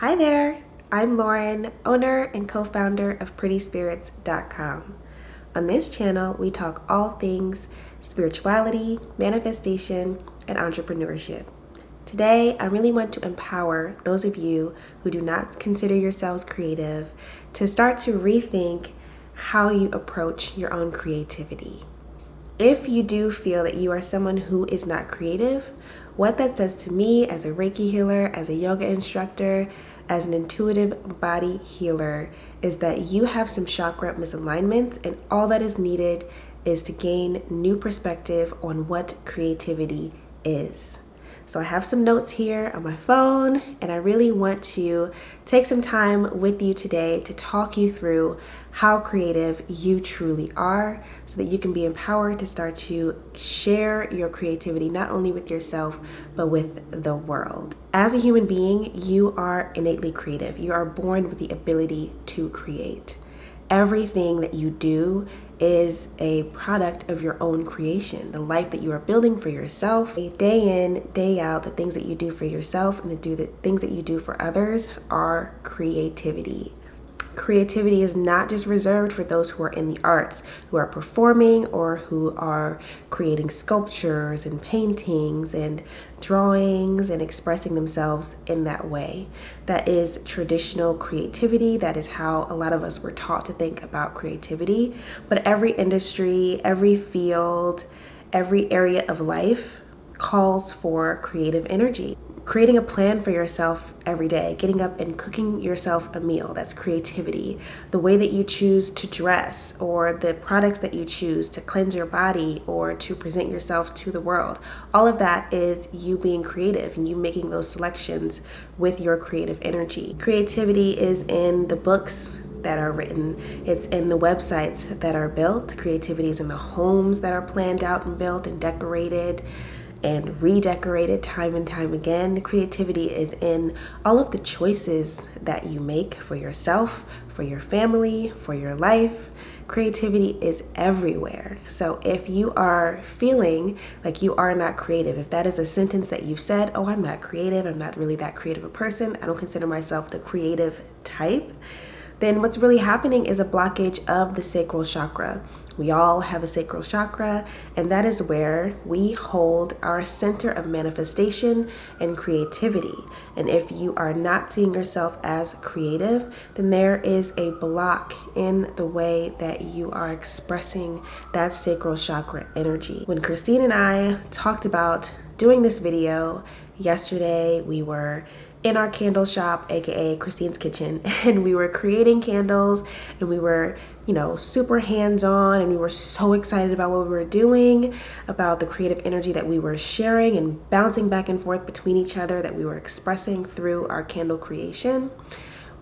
Hi there, I'm Lauren, owner and co-founder of prettyspirits.com. On this channel, we talk all things spirituality, manifestation, and entrepreneurship. Today, I really want to empower those of you who do not consider yourselves creative to start to rethink how you approach your own creativity. If you do feel that you are someone who is not creative, what that says to me as a Reiki healer, as a yoga instructor, as an intuitive body healer, is that you have some chakra misalignments, and all that is needed is to gain new perspective on what creativity is. So I have some notes here on my phone, and I really want to take some time with you today to talk you through how creative you truly are so that you can be empowered to start to share your creativity not only with yourself but with the world. As a human being, you are innately creative. You are born with the ability to create. Everything that you do is a product of your own creation. The life that you are building for yourself, day in, day out, the things that you do for yourself and the things that you do for others are creativity. Creativity is not just reserved for those who are in the arts, who are performing or who are creating sculptures and paintings and drawings and expressing themselves in that way. That is traditional creativity. That is how a lot of us were taught to think about creativity. But every industry, every field, every area of life calls for creative energy. Creating a plan for yourself every day, getting up and cooking yourself a meal, that's creativity. The way that you choose to dress or the products that you choose to cleanse your body or to present yourself to the world, all of that is you being creative and you making those selections with your creative energy. Creativity is in the books that are written, it's in the websites that are built, creativity is in the homes that are planned out and built and decorated and redecorated time and time again. Creativity is in all of the choices that you make for yourself, for your family, for your life. Creativity is everywhere. So if you are feeling like you are not creative, if that is a sentence that you've said, oh, I'm not creative, I'm not really that creative a person, I don't consider myself the creative type, then what's really happening is a blockage of the sacral chakra. We all have a sacral chakra, and that is where we hold our center of manifestation and creativity. And if you are not seeing yourself as creative, then there is a block in the way that you are expressing that sacral chakra energy. When Christine and I talked about doing this video yesterday, we were in our candle shop, aka Christine's Kitchen, and we were creating candles and we were, super hands-on, and we were so excited about what we were doing, about the creative energy that we were sharing and bouncing back and forth between each other that we were expressing through our candle creation.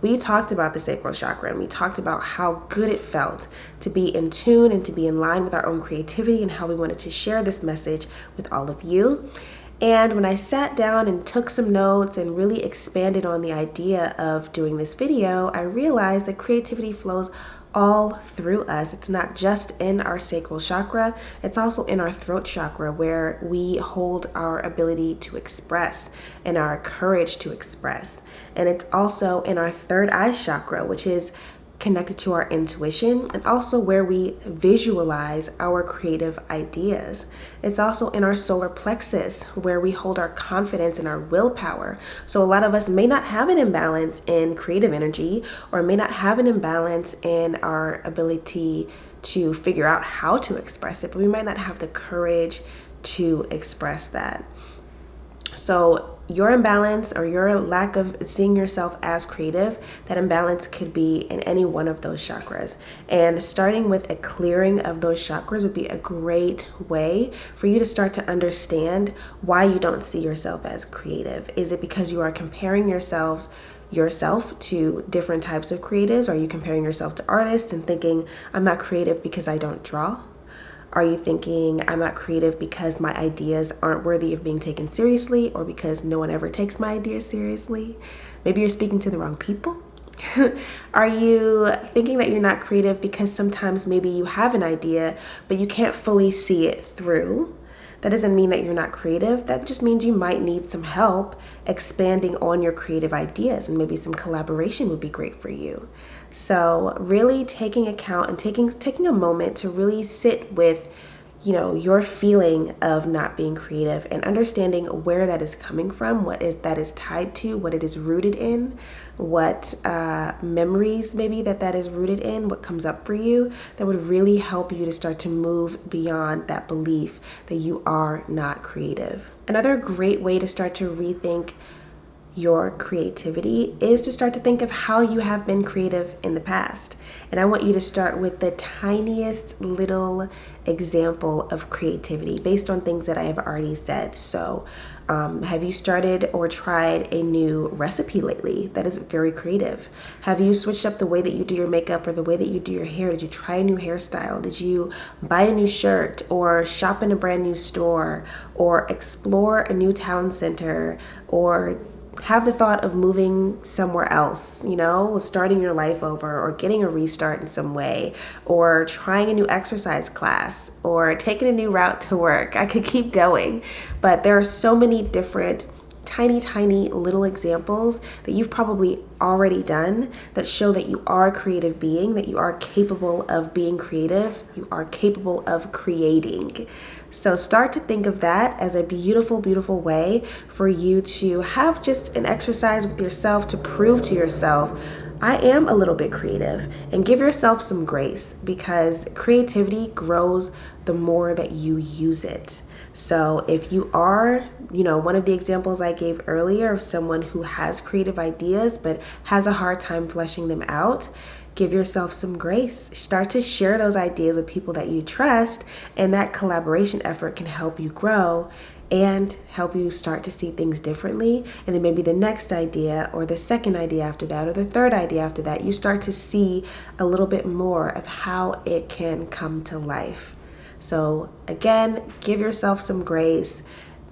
We talked about the sacral chakra and we talked about how good it felt to be in tune and to be in line with our own creativity and how we wanted to share this message with all of you. And when I sat down and took some notes and really expanded on the idea of doing this video, I realized that creativity flows all through us. It's not just in our sacral chakra, it's also in our throat chakra where we hold our ability to express and our courage to express. And it's also in our third eye chakra, which is connected to our intuition and also where we visualize our creative ideas. It's also in our solar plexus where we hold our confidence and our willpower. So a lot of us may not have an imbalance in creative energy or may not have an imbalance in our ability to figure out how to express it, but we might not have the courage to express that. So your imbalance or your lack of seeing yourself as creative, that imbalance could be in any one of those chakras. And starting with a clearing of those chakras would be a great way for you to start to understand why you don't see yourself as creative. Is it because you are comparing yourself to different types of creatives? Are you comparing yourself to artists and thinking, I'm not creative because I don't draw? Are you thinking I'm not creative because my ideas aren't worthy of being taken seriously or because no one ever takes my ideas seriously? Maybe you're speaking to the wrong people. Are you thinking that you're not creative because sometimes maybe you have an idea but you can't fully see it through? That doesn't mean that you're not creative. That just means you might need some help expanding on your creative ideas, and maybe some collaboration would be great for you. So really taking account and taking a moment to really sit with your feeling of not being creative, and understanding where that is coming from, what is that is tied to, what it is rooted in, what memories maybe that is rooted in, what comes up for you, that would really help you to start to move beyond that belief that you are not creative. Another great way to start to rethink your creativity is to start to think of how you have been creative in the past. And I want you to start with the tiniest little example of creativity based on things that I have already said. So have you started or tried a new recipe lately that is very creative? Have you switched up the way that you do your makeup or the way that you do your hair? Did you try a new hairstyle? Did you buy a new shirt, or shop in a brand new store, or explore a new town center, or have the thought of moving somewhere else, starting your life over, or getting a restart in some way, or trying a new exercise class, or taking a new route to work? I could keep going, but there are so many different tiny little examples that you've probably already done that show that you are a creative being, that you are capable of being creative, you are capable of creating. So start to think of that as a beautiful way for you to have just an exercise with yourself to prove to yourself, I am a little bit creative, and give yourself some grace, because creativity grows the more that you use it. So if you are, one of the examples I gave earlier of someone who has creative ideas but has a hard time fleshing them out, give yourself some grace. Start to share those ideas with people that you trust, and that collaboration effort can help you grow and help you start to see things differently. And then maybe the next idea, or the second idea after that, or the third idea after that, you start to see a little bit more of how it can come to life. So again, give yourself some grace.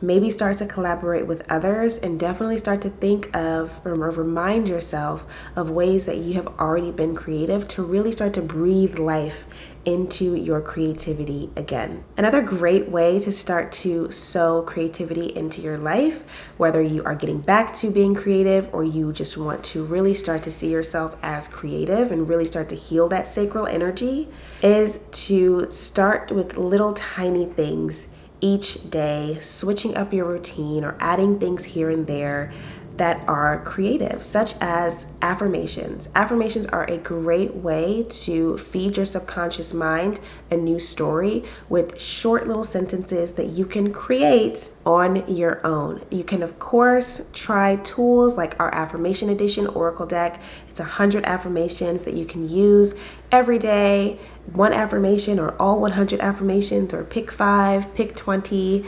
Maybe start to collaborate with others, and definitely start to think of, or remind yourself of ways that you have already been creative, to really start to breathe life into your creativity again. Another great way to start to sow creativity into your life, whether you are getting back to being creative, or you just want to really start to see yourself as creative and really start to heal that sacral energy, is to start with little tiny things each day, switching up your routine or adding things here and there that are creative, such as affirmations. Affirmations are a great way to feed your subconscious mind a new story with short little sentences that you can create on your own. You can, of course, try tools like our Affirmation Edition Oracle deck. It's 100 affirmations that you can use every day. One affirmation, or all 100 affirmations, or pick 5, pick 20,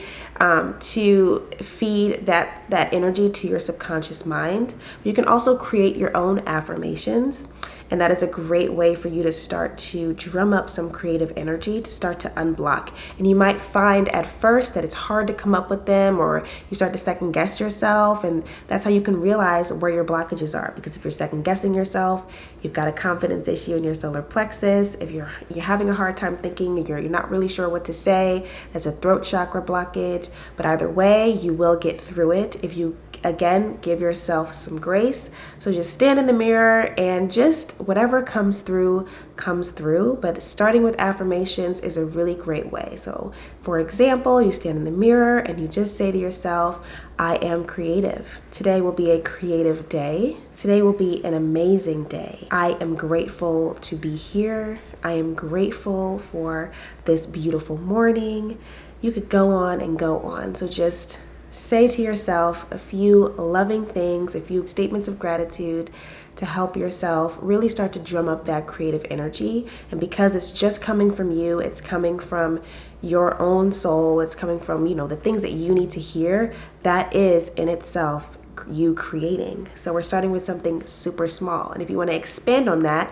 to feed that energy to your subconscious mind. You can also create your own affirmations, and that is a great way for you to start to drum up some creative energy, to start to unblock. And you might find at first that it's hard to come up with them, or you start to second guess yourself, and that's how you can realize where your blockages are. Because if you're second guessing yourself, you've got a confidence issue in your solar plexus. If you're having a hard time thinking, you're not really sure what to say, that's a throat chakra blockage. But either way, you will get through it if you, again, give yourself some grace. So just stand in the mirror, and just whatever comes through. But starting with affirmations is a really great way. So for example, you stand in the mirror and you just say to yourself, I am creative. Today will be a creative day. Today will be an amazing day. I am grateful to be here. I am grateful for this beautiful morning. You could go on and go on. So just say to yourself a few loving things, a few statements of gratitude, to help yourself really start to drum up that creative energy. And because it's just coming from you, it's coming from your own soul, it's coming from, the things that you need to hear, that is in itself you creating. So we're starting with something super small. And if you want to expand on that,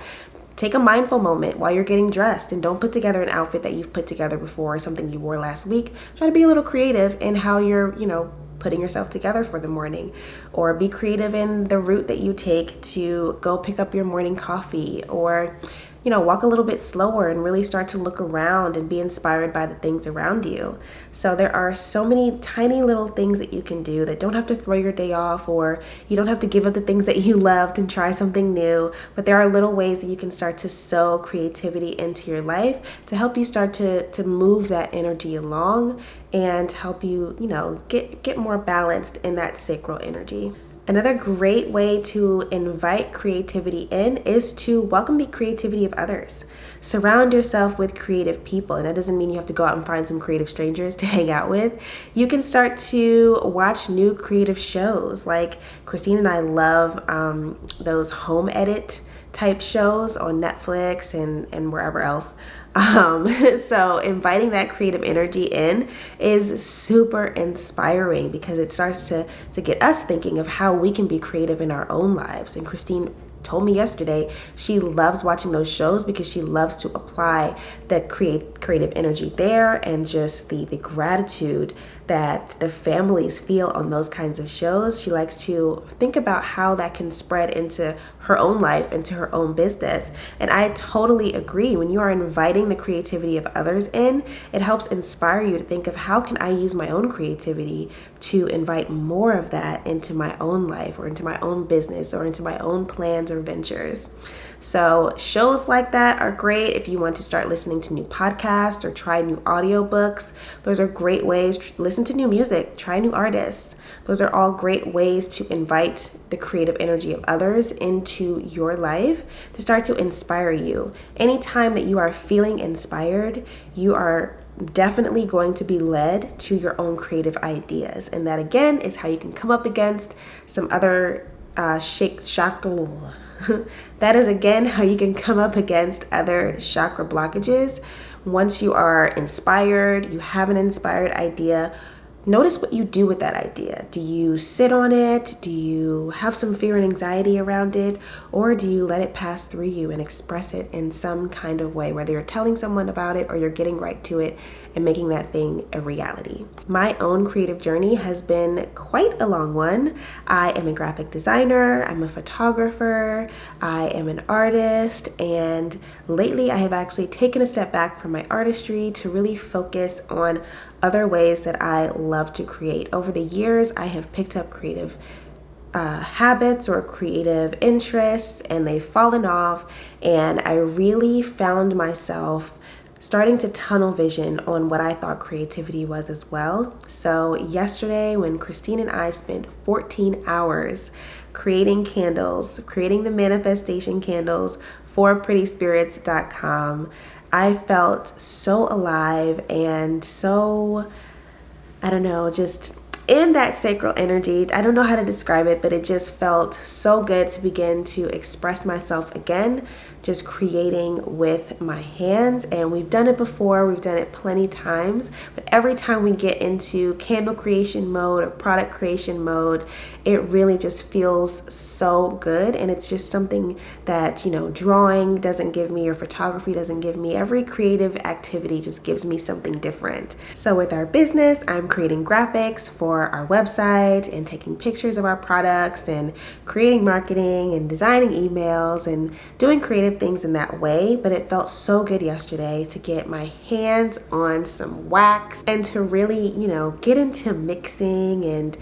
take a mindful moment while you're getting dressed, and don't put together an outfit that you've put together before, or something you wore last week. Try to be a little creative in how you're, putting yourself together for the morning, or be creative in the route that you take to go pick up your morning coffee, or walk a little bit slower and really start to look around and be inspired by the things around you. So there are so many tiny little things that you can do that don't have to throw your day off, or you don't have to give up the things that you loved and try something new. But there are little ways that you can start to sow creativity into your life to help you start to move that energy along and help you, get more balanced in that sacral energy. Another great way to invite creativity in is to welcome the creativity of others. Surround yourself with creative people, and that doesn't mean you have to go out and find some creative strangers to hang out with. You can start to watch new creative shows. Like Christine and I love those home edit type shows on Netflix and wherever else. So inviting that creative energy in is super inspiring because it starts to get us thinking of how we can be creative in our own lives. And Christine told me yesterday she loves watching those shows because she loves to apply the creative energy there, and just the gratitude that the families feel on those kinds of shows. She likes to think about how that can spread into her own life, into her own business. And I totally agree. When you are inviting the creativity of others in, it helps inspire you to think of how can I use my own creativity to invite more of that into my own life, or into my own business, or into my own plans or ventures. So shows like that are great if you want to start listening to new podcasts or try new audiobooks. Those are great ways. Listen to new music, try new artists. Those are all great ways to invite the creative energy of others into your life to start to inspire you. Anytime that you are feeling inspired, you are definitely going to be led to your own creative ideas. And that again is how you can come up against some other chakra. That is again how you can come up against other chakra blockages. Once you are inspired, you have an inspired idea, notice what you do with that idea. Do you sit on it? Do you have some fear and anxiety around it? Or do you let it pass through you and express it in some kind of way, whether you're telling someone about it or you're getting right to it and making that thing a reality? My own creative journey has been quite a long one. I am a graphic designer, I'm a photographer, I am an artist, and lately I have actually taken a step back from my artistry to really focus on other ways that I love to create. Over the years, I have picked up creative habits or creative interests, and they've fallen off, and I really found myself starting to tunnel vision on what I thought creativity was as well. So yesterday, when Christine and I spent 14 hours creating candles, creating the manifestation candles for prettyspirits.com, I felt so alive and so, just in that sacral energy. I don't know how to describe it, but it just felt so good to begin to express myself again, just creating with my hands. And we've done it before, we've done it plenty times, but every time we get into candle creation mode or product creation mode, it really just feels so good. And it's just something that, drawing doesn't give me, or photography doesn't give me. Every creative activity just gives me something different. So with our business, I'm creating graphics for our website and taking pictures of our products and creating marketing and designing emails and doing creative things in that way. But it felt so good yesterday to get my hands on some wax and to really, get into mixing and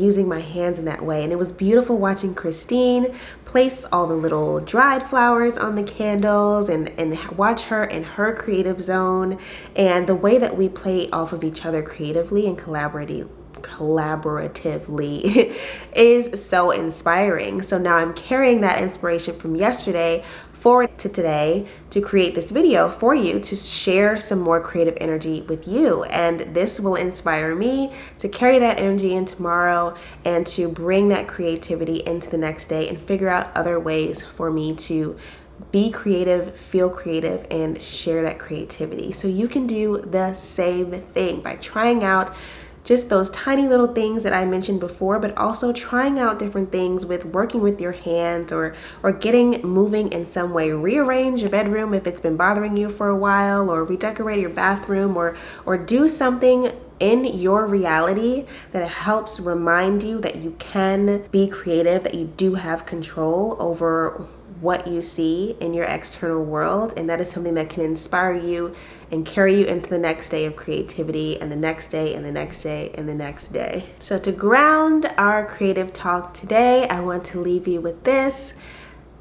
using my hands in that way. And it was beautiful watching Christine place all the little dried flowers on the candles and watch her in her creative zone, and the way that we play off of each other creatively and collaboratively is so inspiring. So now I'm carrying that inspiration from yesterday forward to today to create this video for you to share some more creative energy with you. And this will inspire me to carry that energy in tomorrow and to bring that creativity into the next day and figure out other ways for me to be creative, feel creative, and share that creativity. So you can do the same thing by trying out just those tiny little things that I mentioned before, but also trying out different things with working with your hands or getting moving in some way. Rearrange your bedroom if it's been bothering you for a while, or redecorate your bathroom, or do something in your reality that helps remind you that you can be creative, that you do have control over what you see in your external world, and that is something that can inspire you and carry you into the next day of creativity, and the next day, and the next day, and the next day. So to ground our creative talk today, I want to leave you with this.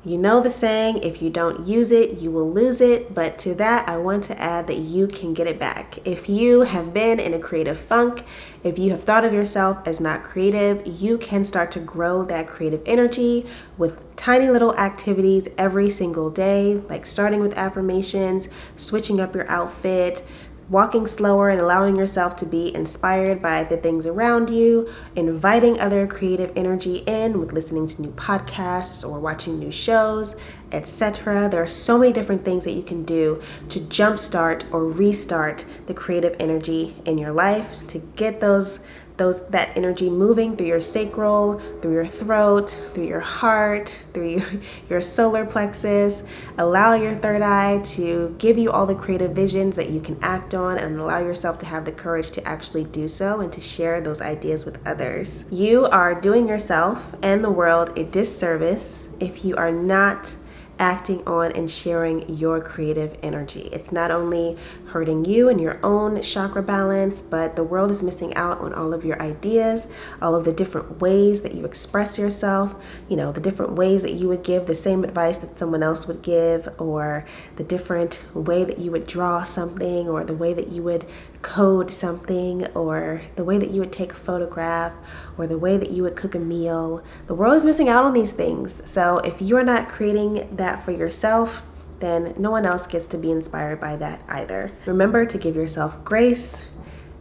You know the saying, if you don't use it, you will lose it. But to that, I want to add that you can get it back. If you have been in a creative funk, if you have thought of yourself as not creative, you can start to grow that creative energy with tiny little activities every single day, like starting with affirmations, switching up your outfit, walking slower and allowing yourself to be inspired by the things around you, inviting other creative energy in with listening to new podcasts or watching new shows, etc. There are so many different things that you can do to jumpstart or restart the creative energy in your life, to get that energy moving through your sacral, through your throat, through your heart, through your solar plexus. Allow your third eye to give you all the creative visions that you can act on, and allow yourself to have the courage to actually do so and to share those ideas with others. You are doing yourself and the world a disservice if you are not acting on and sharing your creative energy. It's not only hurting you and your own chakra balance, but the world is missing out on all of your ideas, all of the different ways that you express yourself, the different ways that you would give the same advice that someone else would give, or the different way that you would draw something, or the way that you would code something, or the way that you would take a photograph, or the way that you would cook a meal. The world is missing out on these things. So if you are not creating that for yourself, then no one else gets to be inspired by that either. Remember to give yourself grace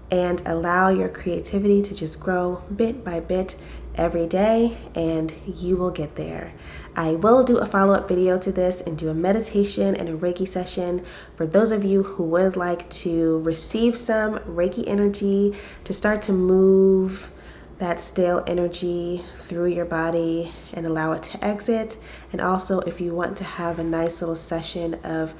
and allow your creativity to just grow bit by bit every day, and you will get there. I will do a follow-up video to this and do a meditation and a Reiki session for those of you who would like to receive some Reiki energy to start to move that stale energy through your body and allow it to exit. And also, if you want to have a nice little session of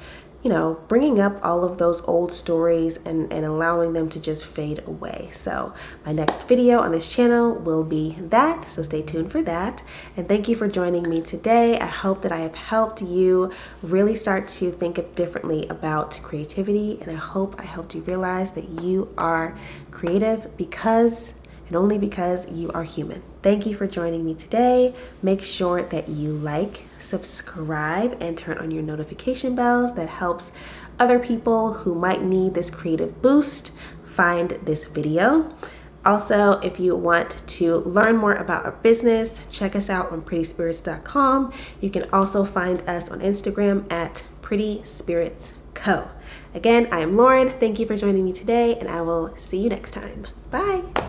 bringing up all of those old stories and allowing them to just fade away. So my next video on this channel will be that, so stay tuned for that. And thank you for joining me today. I hope that I have helped you really start to think differently about creativity, and I hope I helped you realize that you are creative because and only because you are human. Thank you for joining me today. Make sure that you like, subscribe, and turn on your notification bells. That helps other people who might need this creative boost find this video. Also, if you want to learn more about our business, check us out on prettyspirits.com. You can also find us on Instagram at prettyspiritsco. Again, I am Lauren. Thank you for joining me today, and I will see you next time. Bye.